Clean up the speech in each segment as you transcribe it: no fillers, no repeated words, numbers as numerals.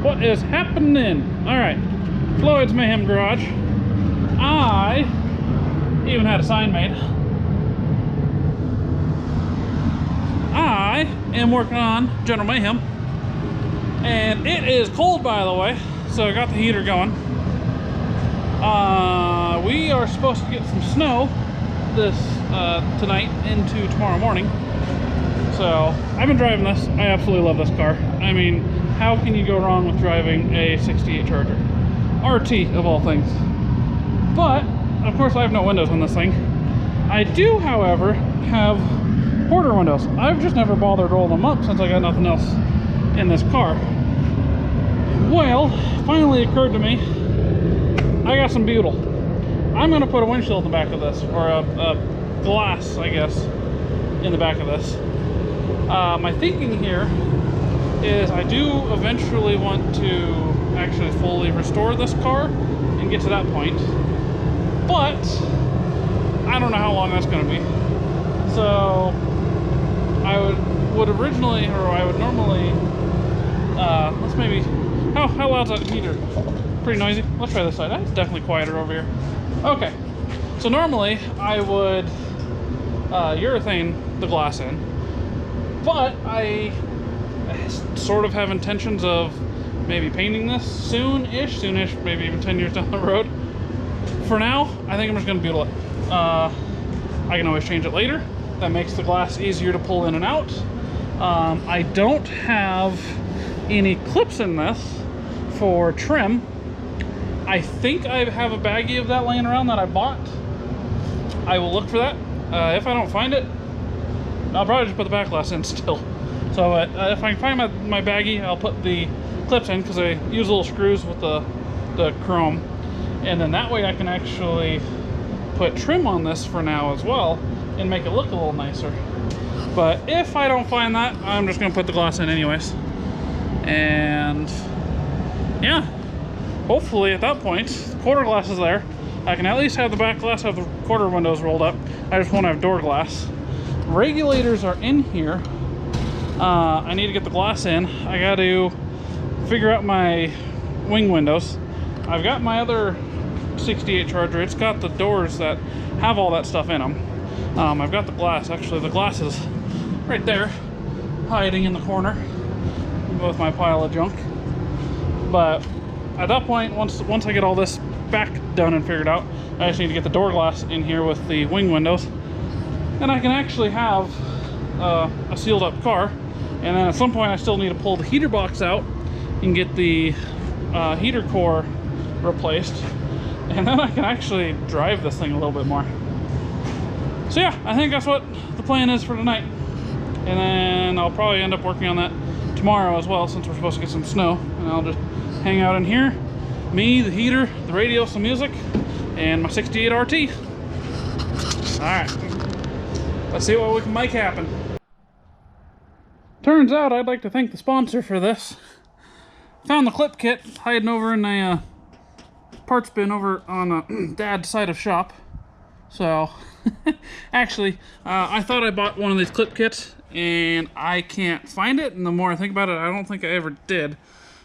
What is happening? Alright, Floyd's Mayhem Garage. I even had a sign made. I am working on General Mayhem. And it is cold, by the way, so I got the heater going. We are supposed to get some snow this tonight into tomorrow morning. So I've been driving this. I absolutely love this car. I mean, how can you go wrong with driving a 68 Charger? RT of all things. But of course I have no windows on this thing. I do, however, have quarter windows. I've just never bothered rolling them up since I got nothing else in this car. Well, finally occurred to me, I got some butyl. I'm going to put a windshield in the back of this, or a glass, I guess, in the back of this. My thinking here is I do eventually want to actually fully restore this car and get to that point, but I don't know how long that's going to be. So I would originally, or I would normally, let's maybe, how loud's that heater? Pretty noisy. Let's try this side. That's definitely quieter over here. Okay, so normally I would urethane the glass in, but I sort of have intentions of maybe painting this soon-ish, maybe even 10 years down the road. For now, I think I'm just going to butyl it. I can always change it later. That makes the glass easier to pull in and out. I don't have any clips in this for trim. I think I have a baggie of that laying around that I bought. I will look for that. If I don't find it, I'll probably just put the back glass in still. So if I can find my baggie, I'll put the clips in, because I use little screws with the chrome. And then that way I can actually put trim on this for now as well and make it look a little nicer. But if I don't find that, I'm just going to put the glass in anyways. And yeah, hopefully at that point, the quarter glass is there. I can at least have the back glass of the quarter windows rolled up. I just won't have door glass. Regulators are in here. I need to get the glass in. I got to figure out my wing windows. I've got my other 68 Charger. It's got the doors that have all that stuff in them. I've got the glass. Actually, the glass is right there, hiding in the corner with my pile of junk. But at that point, once I get all this back done and figured out, I just need to get the door glass in here with the wing windows, and I can actually have a sealed up car. And then at some point I still need to pull the heater box out and get the heater core replaced, and then I can actually drive this thing a little bit more. So yeah, I think that's what the plan is for tonight. And then I'll probably end up working on that tomorrow as well, since we're supposed to get some snow. And I'll just hang out in here, me, the heater, the radio, some music, and my 68 RT. Alright, let's see what we can make happen. Turns out I'd like to thank the sponsor for this. Found the clip kit hiding over in a parts bin over on Dad's side of shop. So, actually, I thought I bought one of these clip kits, and I can't find it. And the more I think about it, I don't think I ever did,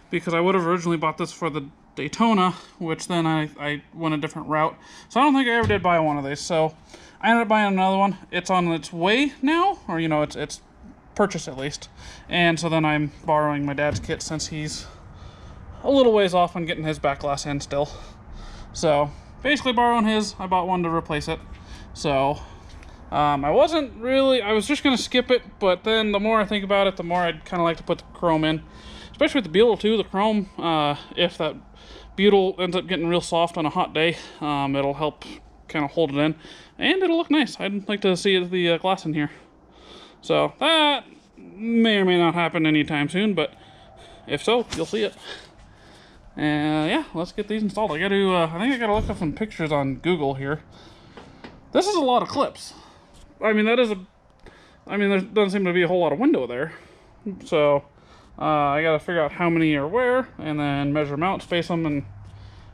because I would have originally bought this for the Daytona, which then I went a different route. So I don't think I ever did buy one of these. So I ended up buying another one. It's on its way now, or you know, it's purchased at least. And so then I'm borrowing my dad's kit, since he's a little ways off on getting his back glass in still. So basically borrowing his, I bought one to replace it. So I was just gonna skip it, but then the more I think about it, the more I'd kind of like to put the chrome in, especially with the butyl too. The chrome, if that butyl ends up getting real soft on a hot day, it'll help kind of hold it in, and it'll look nice. I'd like to see the glass in here. So that may or may not happen anytime soon, but if so, you'll see it. And yeah, let's get these installed. I think I gotta look up some pictures on Google here. This is a lot of clips. I mean, there doesn't seem to be a whole lot of window there. So I gotta figure out how many are where, and then measure them out, space them, and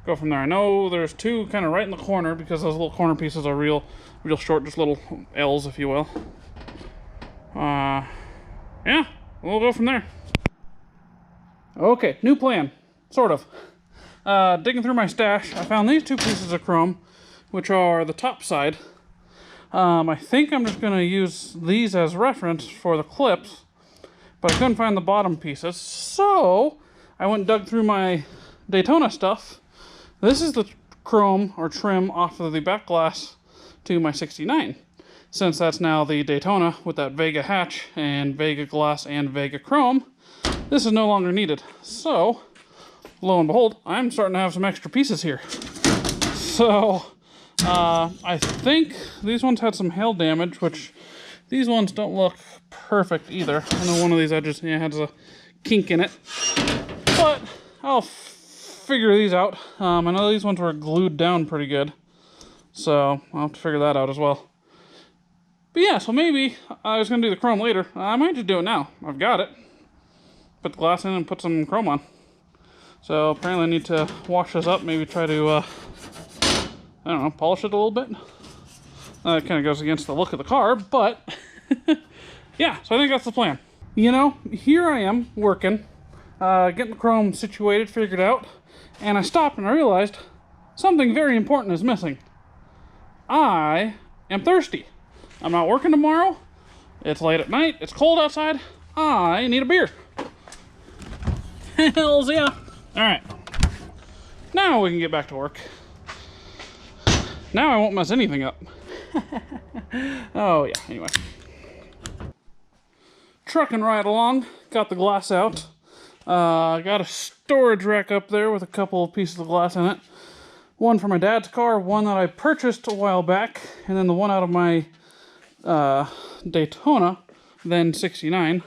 go from there. I know there's two kind of right in the corner, because those little corner pieces are real short, just little L's, if you will. Yeah, we'll go from there. Okay, new plan, sort of. Digging through my stash, I found these two pieces of chrome, which are the top side. I think I'm just going to use these as reference for the clips, but I couldn't find the bottom pieces, so I went and dug through my Daytona stuff. This is the chrome or trim off of the back glass to my 69. Since that's now the Daytona with that Vega hatch and Vega glass and Vega chrome, this is no longer needed. So, lo and behold, I'm starting to have some extra pieces here. So, I think these ones had some hail damage, which these ones don't look perfect either. I know one of these edges has a kink in it, but I'll figure these out. I know these ones were glued down pretty good, so I'll have to figure that out as well. But yeah, so maybe I was going to do the chrome later. I might just do it now. I've got it. Put the glass in and put some chrome on. So apparently I need to wash this up, maybe try to, I don't know, polish it a little bit. That kind of goes against the look of the car, but yeah, so I think that's the plan. You know, here I am working, getting the chrome situated, figured out, and I stopped and I realized something very important is missing. I am thirsty. I'm not working tomorrow. It's late at night. It's cold outside. I need a beer. Hells yeah. All right. Now we can get back to work. Now I won't mess anything up. Oh yeah, anyway. Trucking right along. Got the glass out. Got a storage rack up there with a couple of pieces of glass in it. One for my dad's car, one that I purchased a while back, and then the one out of my Daytona, then 69.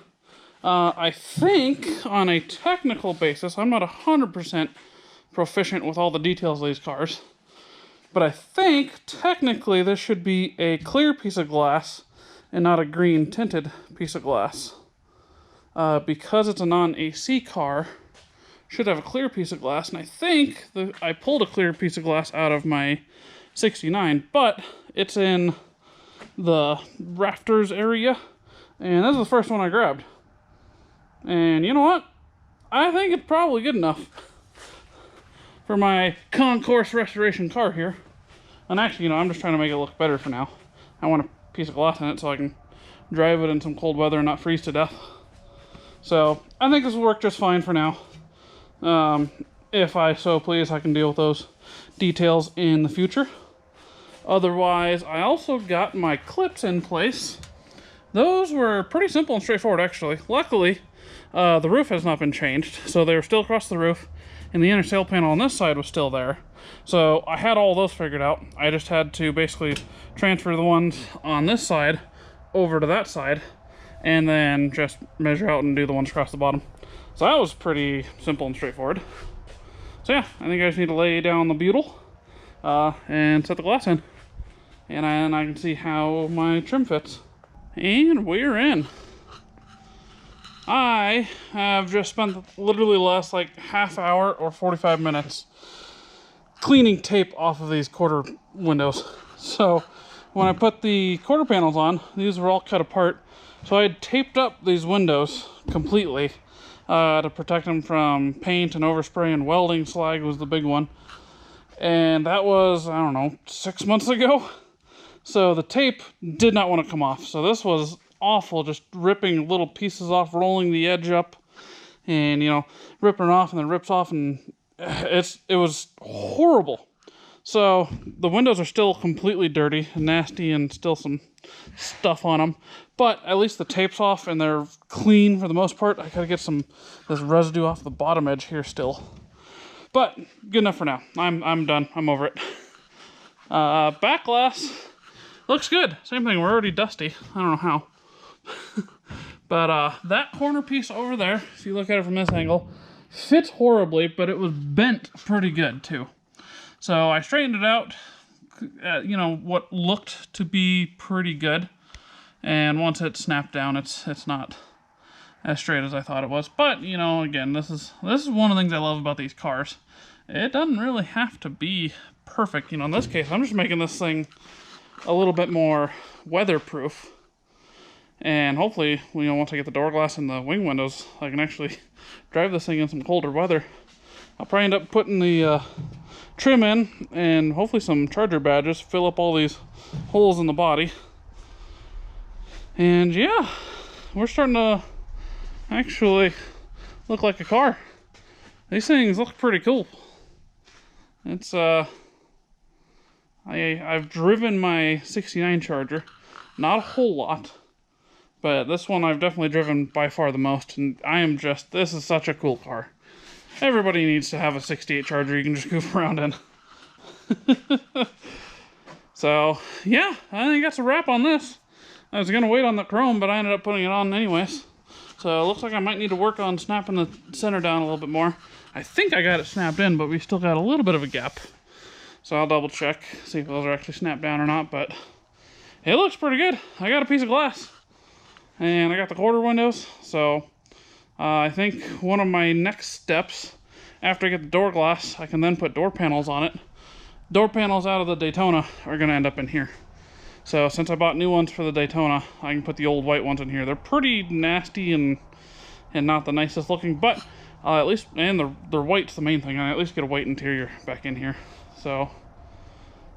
I think on a technical basis, I'm not 100% proficient with all the details of these cars, but I think technically this should be a clear piece of glass and not a green tinted piece of glass. Because it's a non-AC car, should have a clear piece of glass, and I think I pulled a clear piece of glass out of my 69, but it's in the rafters area, and this is the first one I grabbed. And you know what? I think it's probably good enough for my concourse restoration car here. And actually, you know, I'm just trying to make it look better for now. I want a piece of glass in it so I can drive it in some cold weather and not freeze to death. So I think this will work just fine for now. If I so please, I can deal with those details in the future. Otherwise, I also got my clips in place. Those were pretty simple and straightforward, actually. Luckily, the roof has not been changed, so they were still across the roof, and the inner sail panel on this side was still there. So I had all those figured out. I just had to basically transfer the ones on this side over to that side, and then just measure out and do the ones across the bottom. So that was pretty simple and straightforward. So yeah, I think I just need to lay down the butyl and set the glass in. And I can see how my trim fits. And we're in. I have just spent literally the last like half hour or 45 minutes cleaning tape off of these quarter windows. So when I put the quarter panels on, these were all cut apart. So I had taped up these windows completely to protect them from paint and overspray, and welding slag was the big one. And that was, I don't know, 6 months ago. So the tape did not want to come off. So this was awful, just ripping little pieces off, rolling the edge up, and, you know, ripping it off, and then rips off, and it was horrible. So the windows are still completely dirty and nasty and still some stuff on them, but at least the tape's off and they're clean for the most part. I gotta get this residue off the bottom edge here still, but good enough for now. I'm done. I'm over it. Back glass looks good. Same thing. We're already dusty. I don't know how. But that corner piece over there, if you look at it from this angle, fits horribly, but it was bent pretty good too. So I straightened it out, you know, what looked to be pretty good. And once it snapped down, it's not as straight as I thought it was. But, you know, again, this is one of the things I love about these cars. It doesn't really have to be perfect. You know, in this case, I'm just making this thing a little bit more weatherproof. And hopefully, you know, once I get the door glass and the wing windows, I can actually drive this thing in some colder weather. I'll probably end up putting the trim in and hopefully some Charger badges, fill up all these holes in the body. And yeah, we're starting to actually look like a car. These things look pretty cool. It's I've driven my 69 Charger, not a whole lot, but this one I've definitely driven by far the most, and this is such a cool car. Everybody needs to have a 68 Charger you can just goof around in. So, yeah, I think that's a wrap on this. I was going to wait on the chrome, but I ended up putting it on anyways. So it looks like I might need to work on snapping the center down a little bit more. I think I got it snapped in, but we still got a little bit of a gap. So I'll double check, see if those are actually snapped down or not, but it looks pretty good. I got a piece of glass, and I got the quarter windows, so I think one of my next steps, after I get the door glass, I can then put door panels on it. Door panels out of the Daytona are going to end up in here. So since I bought new ones for the Daytona, I can put the old white ones in here. They're pretty nasty and not the nicest looking, but at least, and they're white's the main thing. I at least get a white interior back in here. So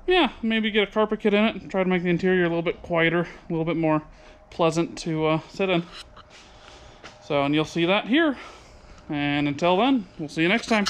yeah, maybe get a carpet kit in it and try to make the interior a little bit quieter, a little bit more pleasant to sit in. So, and you'll see that here. And until then, we'll see you next time.